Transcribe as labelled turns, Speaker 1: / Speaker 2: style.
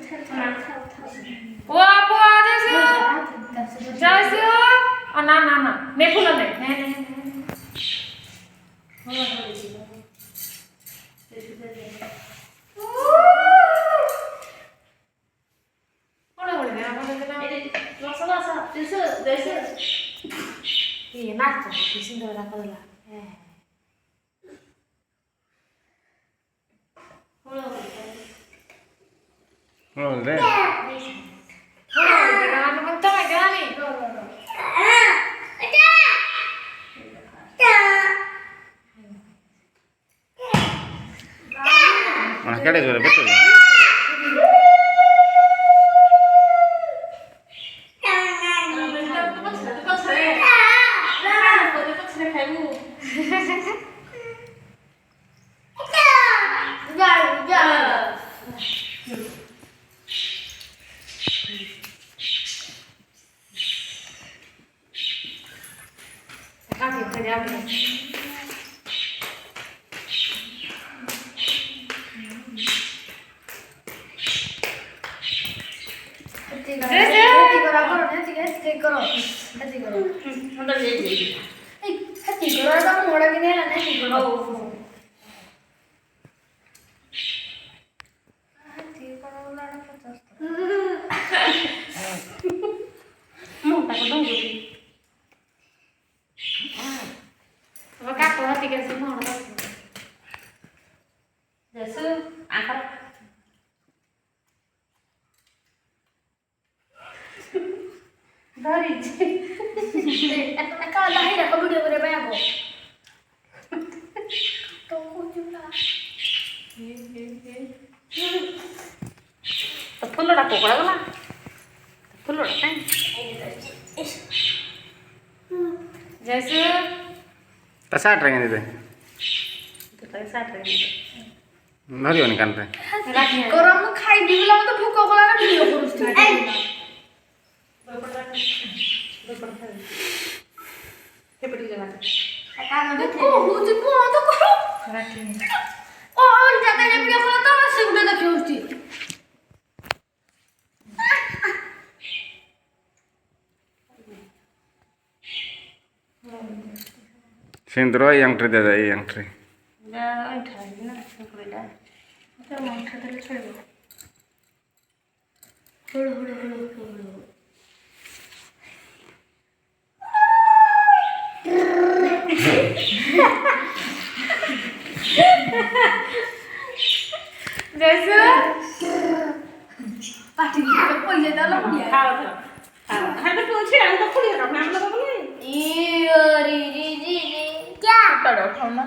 Speaker 1: पुआ जैसे ना ना ना मैं फूल नहीं ये नाच तो किसी तरह का लगा
Speaker 2: Boleh. Mana kali sudah betul ya?
Speaker 1: फुल्लोडा पोकळा गला फुल्लोडा काय जैसे
Speaker 2: Tasa trengan itu. Nari oni kan teh.
Speaker 3: गरम खाई दिला मत भूख कोला ना भिडियो करूस
Speaker 1: हे पटी जगह
Speaker 3: को हुज को तो करो और जाता है वीडियो कॉल तो मैं सिगुडे देखियो उसती
Speaker 2: Sindro yang terjadi yang ter.
Speaker 1: ना अंठा ना सुकुडा तो अंठा तले छोड़ो
Speaker 3: होलो होलो होलो होलो
Speaker 1: जैसे
Speaker 3: पार्टी के पहिले त ल बुढिया
Speaker 1: खाओ तो खाओ तो पूछे हम तो खुली रखना हम लोग बोले
Speaker 3: ए री री री क्या
Speaker 1: कड़ो खाओ ना